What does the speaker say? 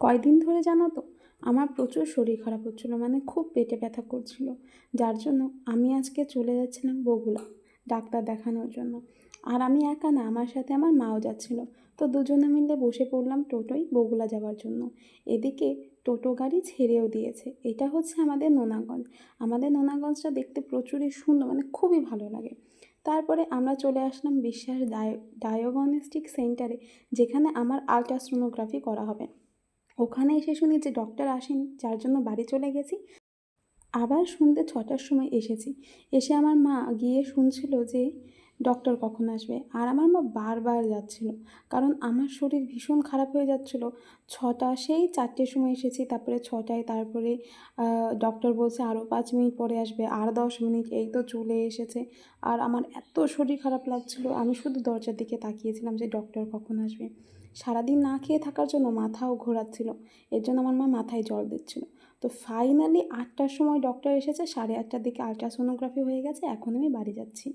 কয়দিন ধরে জানো তো আমার প্রচুর শরীর খারাপ হচ্ছিল, মানে খুব পেটে ব্যথা করছিল। যার জন্য আমি আজকে চলে যাচ্ছিলাম বগুড়া ডাক্তার দেখানোর জন্য। আর আমি একা না, আমার সাথে আমার মাও যাচ্ছিল। তো দুজনে মিলে বসে পড়লাম টোটোয় বগুড়া যাওয়ার জন্য। এদিকে টোটো গাড়ি ছেড়েও দিয়েছে। এটা হচ্ছে আমাদের নোনাগঞ্জ। আমাদের নোনাগঞ্জটা দেখতে প্রচুরই সুন্দর, মানে খুবই ভালো লাগে। তারপরে আমরা চলে আসলাম বিশ্বাস ডায়াগনস্টিক সেন্টারে, যেখানে আমার আলট্রাসোনোগ্রাফি করা হবে। ওখানে এসে শুনি যে ডক্টর আসেনি, যার জন্য বাড়ি চলে গেছি। আবার সন্ধ্যে 6টার সময় এসেছি। এসে আমার মা গিয়ে শুনছিল যে ডক্টর কখন আসবে, আর আমার মা বারবার যাচ্ছিল, কারণ আমার শরীর ভীষণ খারাপ হয়ে যাচ্ছিল। 6টা, সেই 4টের সময় এসেছি, তারপরে 6টায়, তারপরে ডক্টর বলছে আরও 5 মিনিট পরে আসবে, আর 10 মিনিট, এই তো চলে এসেছে। আর আমার এত শরীর খারাপ লাগছিল, আমি শুধু দরজার দিকে তাকিয়েছিলাম যে ডক্টর কখন আসবে। সারাদিন না খেয়ে থাকার জন্য মাথাও ঘোরাচ্ছিল, এর জন্য আমার মা মাথায় জল দিচ্ছিল। তো ফাইনালি 8টার সময় ডক্টর এসেছে, 8:30টার দিকে আলট্রাসোনোগ্রাফি হয়ে গেছে, এখন আমি বাড়ি যাচ্ছি।